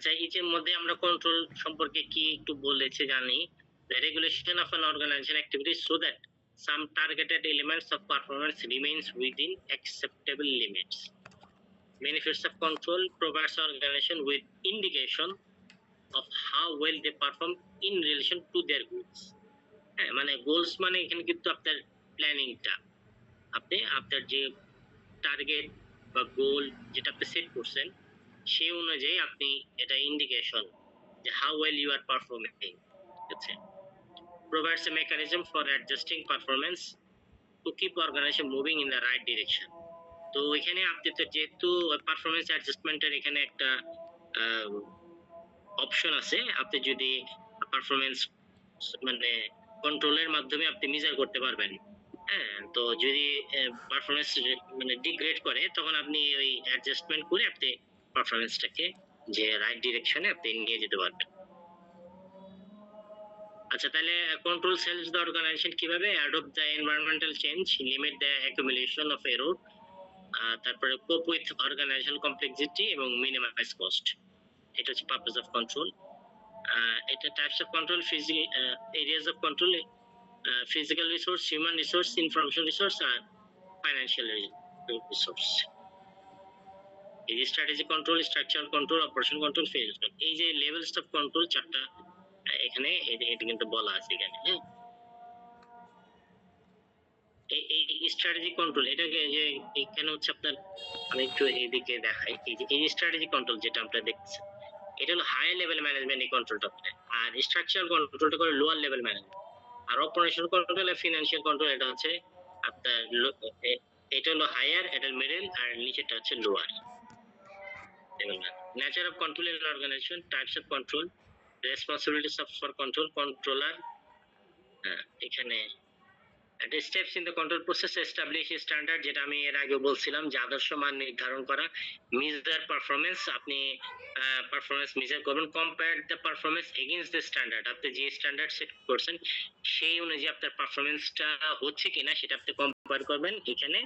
আচ্ছা, এর মধ্যে আমরা কন্ট্রোল সম্পর্কে কি একটু বলেছে জানি। The regulation of an organization activity so that some targeted elements of performance remains within acceptable limits. Benefits of control provides organization with indication of how well they perform in relation to their goals. মানে goals মানে এখানে কিন্তু আপনার প্ল্যানিংটা, আপনি আপনার যে target বা গোল যেটা আপনি সেট করছেন সেই অনুযায়ী আপনি এটা ইন্ডিকেশন যে how well you are performing, ঠিক আছে। provides a mechanism for adjusting performance to keep organization moving in the right direction. তো এখানে আপনি তো যেহেতু পারফরমেন্স অ্যাডজাস্টমেন্টের এখানে একটা অপশন আছে, আপনি যদি পারফরমেন্স মানে কন্ট্রোলের মাধ্যমে আপনি মেজার করতে পারবেন। হ্যাঁ, তো যদি পারফরমেন্স মানে ডিগ্রেড করে তখন আপনি ওই অ্যাডজাস্টমেন্ট করে আপনি পারফরমেন্সটাকে যে রাইট ডিরেকশনে আপনি নিয়ে যেতে পারবেন। আচ্ছা, তাহলে কন্ট্রোল সেলস দ্য অর্গানাইজেশন কিভাবে adapt the environmental change, limit the accumulation of error, তারপরে কোপ উইথ অর্গানাইজেশনাল কমপ্লেক্সিটি এবং মিনিমাইজ কস্ট। এটা হচ্ছে পারপাস অফ কন্ট্রোল। এটা types of control, areas of control, physical resource, human resource, information resource, আর financial resource. এই যে strategic control, structural control, operation control, phase control, এই যে levels of control চারটা এখানে এটা কিন্তু বলা আছে এখানে। হ্যাঁ, এই স্ট্র্যাটেজিক কন্ট্রোল এটাকে যে এখানে হচ্ছে আপনার, আমি একটু এইদিকে দেখাই। এই যে স্ট্র্যাটেজিক কন্ট্রোল যেটা আমরা দেখতেছি এটা হলো হাই লেভেল ম্যানেজমেন্ট, এই কন্ট্রোলটা আপনার। আর স্ট্রাকচারাল কন্ট্রোলটা করে লোয়ার লেভেল ম্যানেজমেন্ট। আর অপারেশনাল কন্ট্রোল আর ফিনান্সিয়াল কন্ট্রোল এটা হচ্ছে আপনার এটা হলো হায়ার, এটা মিডল, আর নিচেটা হচ্ছে lower level. Nature of control in organisation, types of control, responsibilities of for control, controller. এখানে steps in the control process, establish standard, যেটা আমি এর আগে বলছিলাম যে আদর্শ মান নির্ধারণ করা, মেজার পারফরমেন্স, আপনি পারফরমেন্স মেজার করবেন, compare the performance against the standard, আপনি যে স্ট্যান্ডার্ড সেট করছেন সেই অনুযায়ী আপনার পারফরমেন্সটা হচ্ছে কিনা সেটা আপনি কম্পেয়ার করবেন এখানে।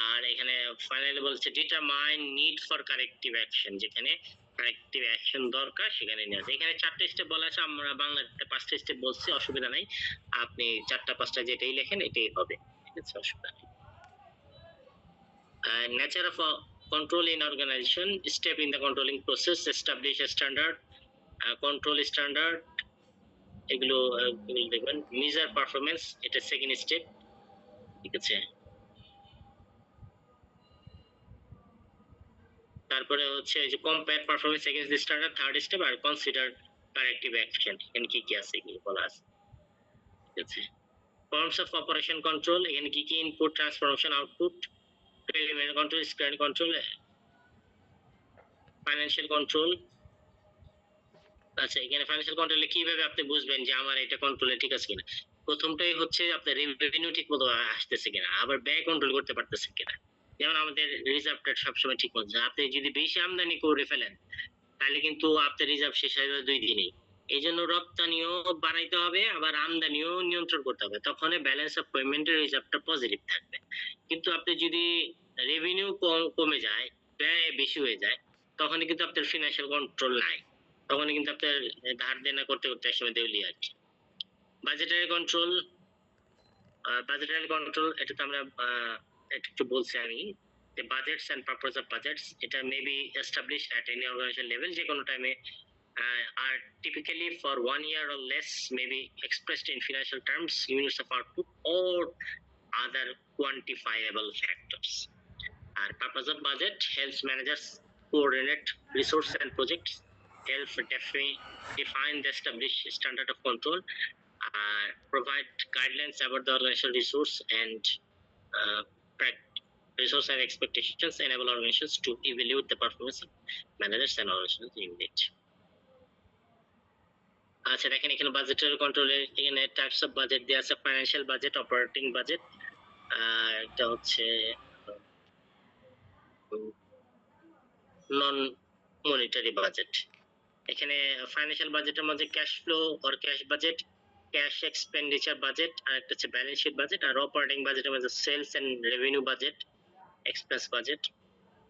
আর এখানে ফাইনালি বলছে determine need for corrective action, যেখানে কারেক্টিভ অ্যাকশন দরকার সেখানে নিয়ে আসে। এখানে 4টা স্টেপ বলা আছে, আমরা বাংলাতে 5টা স্টেপ বলছি, অসুবিধা নাই, আপনি 4টা 5টা যেটাই লেখেন এটাই হবে, ঠিক আছে, অসুবিধা নেই। Nature of control in organization, step in the controlling process, establish a standard, control standard, এগুলো দেখবেন। মেজার পারফরমেন্স এটা সেকেন্ড স্টেপ, ঠিক আছে। তারপরে হচ্ছে যে কম্পেয়ার পারফরমেন্স এগেইনস্ট দি স্ট্যান্ডার্ড, থার্ড স্টেপ। আর কনসিডার কারেক্টিভ অ্যাকশন, এখানে কি কি আছে এগুলো বলা আছে, ঠিক আছে। ফর্মস অফ অপারেশন কন্ট্রোল, এখানে কি কি input, transformation, output, preliminary control, scan control, financial control. আচ্ছা, এখানে ফাইন্যান্সিয়াল কন্ট্রোলে কিভাবে আপনি বুঝবেন যে আমার এটা কন্ট্রোলে ঠিক আছে কিনা? প্রথমটাই হচ্ছে আপনার রেভিনিউ ঠিক মতো আসতেছে কিনা, আবার ব্যয় কন্ট্রোল করতে পারতেছে কিনা। যেমন আমাদের রিজার্ভটা সবসময় ঠিক মতো, আপনি যদি বেশি আমদানি করে ফেলেন তাহলে কিন্তু আপনার রিজার্ভ শেষ হয়ে যাবে 2 দিনেই। এই জন্য রপ্তানিও বাড়াইতে হবে, আবার আমদানিও নিয়ন্ত্রণ করতে হবে, তখন ব্যালেন্স অফ পেমেন্টের রিজার্ভটা পজিটিভ থাকবে। কিন্তু আপনি যদি রেভিনিউ কমে যায়, ব্যয় বেশি হয়ে যায়, তখন কিন্তু আপনার ফিনান্সিয়াল কন্ট্রোল নাই, তখন কিন্তু আপনার ধার দেনা করতে করতে একসময় দেউলিয়া আর কি। বাজেটারি কন্ট্রোল, বাজেটারি কন্ট্রোল এটা তো আমরা একটু বলছি আমি, the budgets and purpose of budgets, এটা may be established at any organization level, যে কোনো টাইমে are typically for 1 year or less, may be expressed in financial terms, units of output, or other quantifiable factors. And purpose of budget helps managers coordinate resource and projects, help define the established standard of control, provide guidelines about the organizational resource and resource and expectations, enable organizations to evaluate the performance of managers and organizational unit. আচ্ছা, দেখেন এখানে budgetary কন্ট্রোলের এখানে types of budget দেয়া আছে, financial budget, operating budget, আর এটা হচ্ছে নন মনিটারি বাজেট। এখানে ফাইন্যান্সিয়াল বাজেটের মধ্যে cash flow or cash budget, cash expenditure budget, আর একটা হচ্ছে ব্যালেন্স শিট বাজেট। আর অপারেটিং বাজেটের মধ্যে sales and revenue budget, expense budget,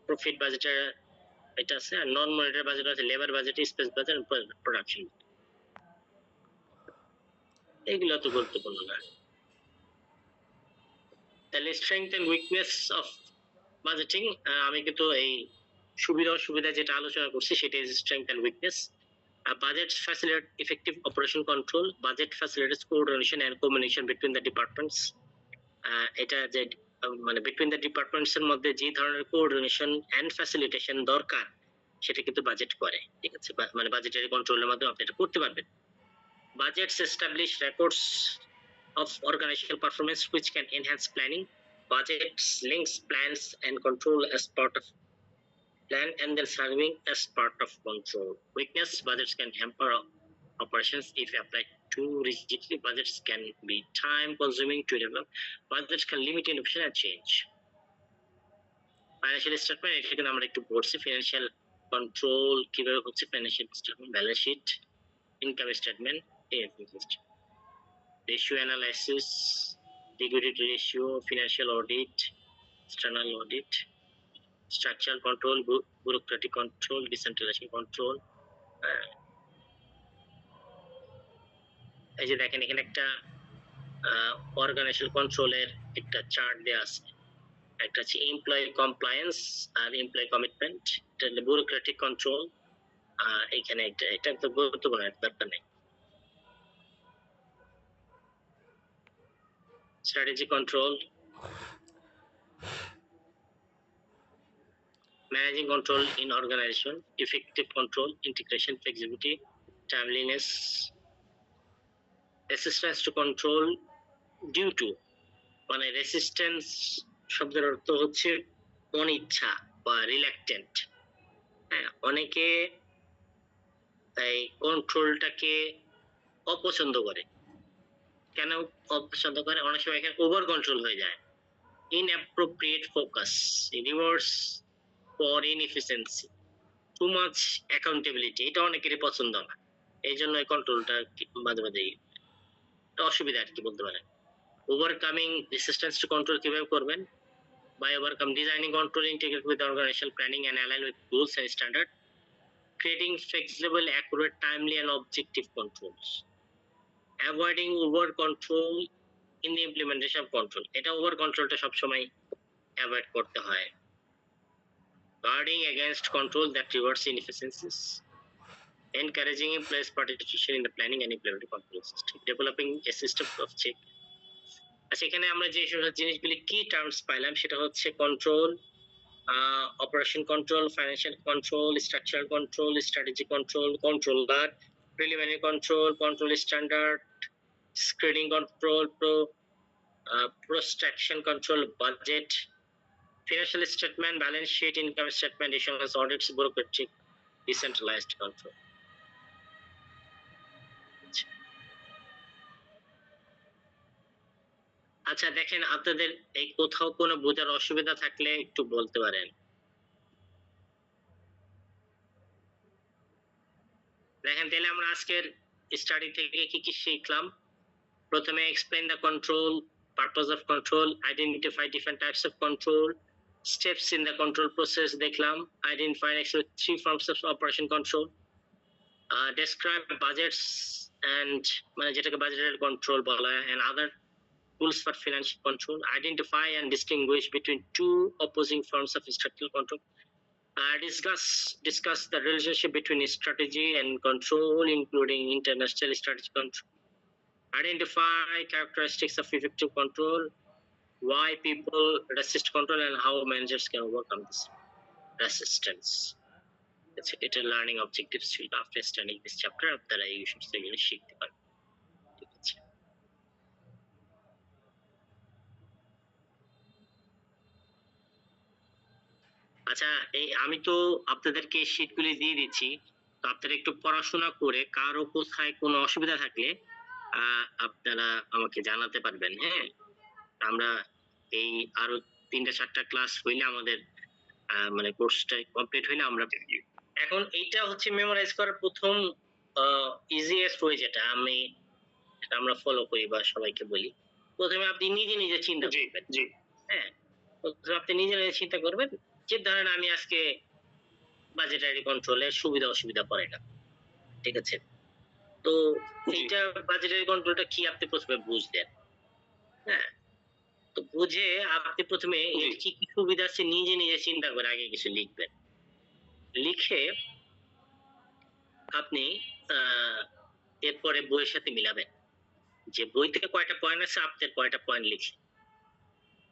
profit বাজেটের এটা আছে। আর নন মনিটরি বাজেট আছে labour budget, space budget, production. এগুলো তো গুরুত্বপূর্ণ না। তাহলে strength and weakness of budgeting, আমি কিন্তু এই সুবিধা অসুবিধা যেটা আলোচনা করছি সেটা is strength and weakness. Budget facilitate effective operation control. Budget facilitates coordination and communication between the departments. এটা যে মানে between the departments এর মধ্যে যে ধরনের কোঅর্ডিনেশন এন্ড ফ্যাসিলিটেশন দরকার সেটা কিন্তু বাজেট করে, ঠিক আছে? মানে বাজেটারি কন্ট্রোলের মাধ্যমে আপনি এটা করতে পারবেন। Budgets establish records of organizational performance which can enhance planning. Budgets links plans and control as part of plan and then serving as part of control. Weakness, budgets can hamper operations if applied too rigidly. Budgets can be time consuming to develop. Budgets can limit innovation and change. Financial statement, এখানে আমরা একটু পড়ছি financial control কিভাবে হচ্ছে, financial statement, balance sheet, income statement, ratio analysis, liquidity ratio, financial audit, external audit, structural control, bureaucratic control, decentralization control. এই যে দেখেন এখানে একটা অর্গানাইজেশনাল কন্ট্রোলের একটা চার্ট দেওয়া আছে। একটা হচ্ছে এমপ্লয়ি কমপ্লায়েন্স আর এমপ্লয়ি কমিটমেন্ট, এটা হলো ব্যুরোক্রেটিক কন্ট্রোল। আর এখানে এটা তো গুরুত্বপূর্ণ, দরকার নেই। Strategy control, managing control in organization, effective control, integration, flexibility, timeliness, resistance to control due to, মানে রেসিস্ট্যান্স শব্দের অর্থ হচ্ছে অনিচ্ছা বা রিল্যাক্টেন্ট। হ্যাঁ, অনেকে এই কন্ট্রোলটাকে অপছন্দ করে। কেন অপছন্দ করে? অনেক সময় এখানে ওভার কন্ট্রোল হয়ে যায়। inappropriate focus, rewards for inefficiency, too much accountability, এটা অনেকেরই পছন্দ না। এই জন্য এই কন্ট্রোলটা মাঝে মাঝে অসুবিধা আর কি বলতে পারেন। ওভারকামিং রেসিস্ট্যান্স টু কন্ট্রোল কিভাবে করবেন? By overcome designing control integrated with organizational planning and align with goals and standard, creating flexible, accurate, timely and objective controls, avoiding over control in the implementation of control, এটা over কন্ট্রোলটা সবসময় avoid করতে হয়। guarding against control that rewards inefficiencies, encouraging employees participation in the planning and implementing control system, developing a system of check। আচ্ছা, এখানে আমরা যে জিনিসগুলি কি টার্মস পাইলাম সেটা হচ্ছে control, operation control, financial control, structural control, strategy control, controller, preliminary control, control standard, screening control, prostraction control, budget, financial statement, balance sheet, income statement, issuance audits, bureaucratic, decentralized control. আচ্ছা দেখেন, আপনাদের এই কোথাও কোনো বোঝার অসুবিধা থাকলে একটু বলতে পারেন। দেখেন তাহলে আমরা আজকের স্টাডি থেকে কি কি শিখলাম? প্রথমে explain the control, purpose of control, identify different types of control, steps in the control process দেখলাম, identify actually 3 forms of operation control, describe budgets and মানে যেটাকে budgetary control বলা হয় and other tools for financial control, identify and distinguish between two opposing forms of structural control, discuss the relationship between strategy and control including international strategy control, identify characteristics of effective control, why people resist control and how managers can overcome this resistance. It's a learning objectives after studying this chapter আপনারা এই বিষয়গুলো শিখতে পারবেন। ঠিক আছে, আচ্ছা এই আমি তো আপনাদেরকে শীটগুলি দিয়ে দিচ্ছি, তো আপনারা একটু পড়াশোনা করে কারো কোথায় কোনো অসুবিধা থাকলে আপনারা আমাকে জানাতে পারবেন। হ্যাঁ, আমরা এই আরো 3-4টা ক্লাস হইলে আমাদের মানে কোর্সটা কমপ্লিট হইলে আমরা এখন এইটা হচ্ছে মেমোরাইজ করার প্রথম ইজিয়েস্ট ওয়ে যেটা আমরা ফলো করি বা সবাইকে বলি, প্রথমে আপনি নিজে নিজে চিন্তা করবেন। হ্যাঁ, প্রথমে আপনি নিজে নিজে চিন্তা করবেন যে ধরেন আমি আজকে বাজেটারি কন্ট্রোলের সুবিধা অসুবিধা পড়ে না, ঠিক আছে? তো জি। এইটা বাজেটারি কন্ট্রোলটা কি আপনি প্রথমে বুঝলেন, হ্যাঁ? তো বুঝে আপনি প্রথমে জি। এর কি কি সুবিধা আছে নিজে নিজে চিন্তা করে আগে কিছু লিখবেন। লিখে আপনি আহ এরপরে বইয়ের সাথে মিলাবেন যে বই থেকে কয়টা পয়েন্ট আছে আপনার কয়টা পয়েন্ট লিখছেন।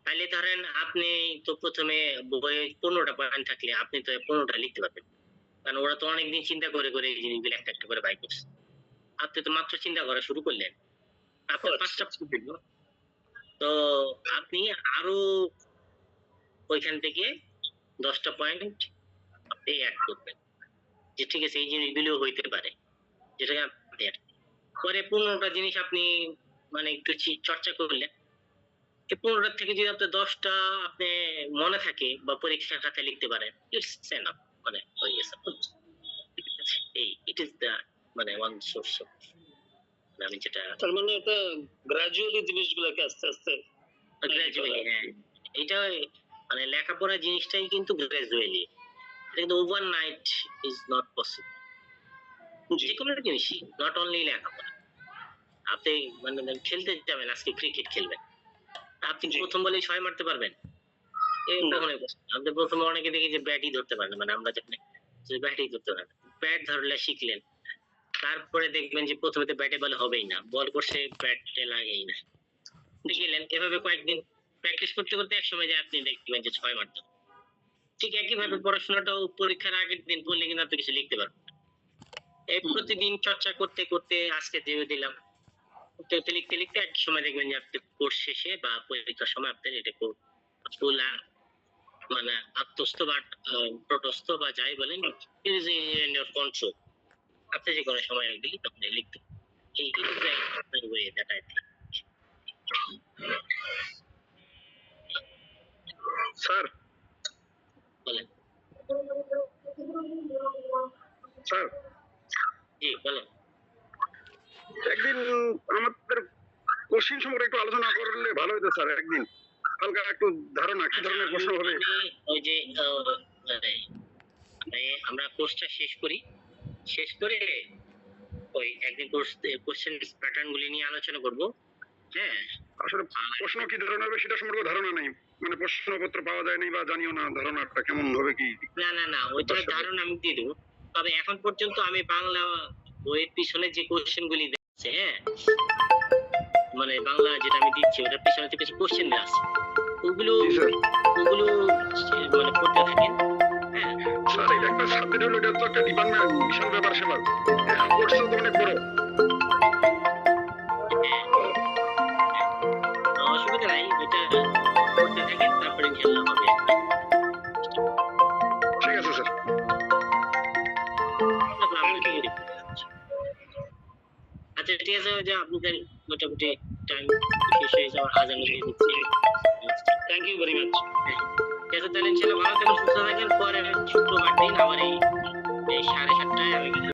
তাইলে ধরেন আপনি তো প্রথমে বইয়ে 15টা পয়েন্ট থাকলে আপনি তো 15টা লিখতে পারবেন। কারণ ওরা তো অনেকদিন চিন্তা করে করে এই জিনিসগুলো একটা একটা করে বাই করছে। আপনি তো মাত্র চিন্তা করা শুরু করলেন। আপনার 5টা পয়েন্ট হইল। তো আপনি আরো ওইখান থেকে 10টা পয়েন্ট আপনি এড করবেন। যে ঠিক আছে এই জিনিসগুলো হইতে পারে। যেটাকে আপনি add পরে 15টা জিনিস আপনি মানে একটু চর্চা করলেন। এই 15টা থেকে যদি আপনার 10টা আপনি মনে থাকে বা পরীক্ষার খাতায় লিখতে পারেন, ইটস এনাফ, মানে হয়ে গেছে। ঠিক আছে? এই ইট ইজ দ্য মানে ওয়ান সোর্স অফ আমি যেটা তার মানে এটা গ্রাজুয়ালি জিনিসগুলোকে আস্তে আস্তে গ্রাজুয়ালি, হ্যাঁ, এটা মানে লেখাপড়া জিনিসটাই কিন্তু গ্রাজুয়ালি, এটা কিন্তু ওভারনাইট ইজ নট পসিবল। জি। যে কোনো জিনিসই, নট অনলি লেখাপড়া। আপনি মানে খেলতে যাবেন, আজকে ক্রিকেট খেলবেন, আপনি জি। প্রথম বলেই 6 মারতে পারবেন? না। কখনোই possible না। আপনি প্রথমে অনেকে দেখি যে ব্যাটই ধরতে পারে না, মানে আমরা যেখানে যে ব্যাটই ধরতে পারে না। ব্যাট ধরলে শিখলেন, তারপরে দেখবেন যে প্রথমে তো ব্যাটে বলে হবেই না, বল করছে ব্যাটে লাগেই না, গেলেন এভাবে কয়েকদিন প্র্যাকটিস করতে করতে একসময় যে আপনি দেখবেন যে 6 মারতে হবে। ঠিক একইভাবে পড়াশোনাটাও পরীক্ষার আগের দিন পড়লে কিন্তু আপনি কিছু লিখতে পারবেন না। এই প্রতিদিন চর্চা করতে করতে আজকে দিয়ে দিলাম, করতে করতে লিখতে লিখতে এক সময় দেখবেন যে আপনি কোর্স শেষে বা পরীক্ষার সময় আপনার এটা ফুল মানে আত্মস্থ বা প্রটস্থ বা যাই বলেন, it is in your control. আপনি যে কোনো সময় দিলে আপনি লিখতে, এই it is the way that I think. Sir বলেন। স্যার জি বলেন। একদিন আমাদের কোশ্চিন সম্পর্কে একটু আলোচনা করলে ভালো হতো স্যার। একদিন হালকা একটু ধারণা কি ধরনের প্রশ্ন হবে। আমি ওই যে মানে মানে আমরা কোর্সটা শেষ করি, শেষ করে ওই একদিন কোশ্চেন প্যাটার্ন গুলি নিয়ে আলোচনা করব। হ্যাঁ, আসলে প্রশ্ন কি ধরনের হবে সেটা সম্পর্কে ধারণা নেই, মানে প্রশ্নপত্র পাওয়া যায়নি বা জানিও না ধারণাটা কেমন হবে কি। না না না ওইটার ধারণা আমি দিয়ে দেবো। তবে এখন পর্যন্ত আমি বাংলা বইয়ের পিছনে যে কোশ্চেন গুলি দেখছে, হ্যাঁ, মানে বাংলা যেটা আমি দিচ্ছি ওটার পিছনে তো কিছু কোশ্চেন দেওয়া আছে, ওগুলো জি স্যার। ওগুলো মানে পড়তে থাকেন। হ্যাঁ, স্যার এটা একটা সাবজেক্ট হলো, এটা তো একটা ডিপার্টমেন্ট, বিশাল ব্যাপার সেবার। কোর্সও তো অনেক বড়। হ্যাঁ, অসুবিধা নাই, ওইটা পড়তে থাকেন, তারপরে ইনশাল্লাহ হবে। ঠিক আছে স্যার। আচ্ছা ঠিক আছে, ওই যে আপনাদের মোটামুটি টাইম শেষ হয়ে যাওয়ার আজান দিয়ে দিচ্ছি। Thank you very much. ঠিক আছে, তাহলে ইনশাল্লাহ ভালো থাকেন, সুস্থ থাকেন। পরে শুক্রবার দিন আমার এই 7:30টায় আমি কিন্তু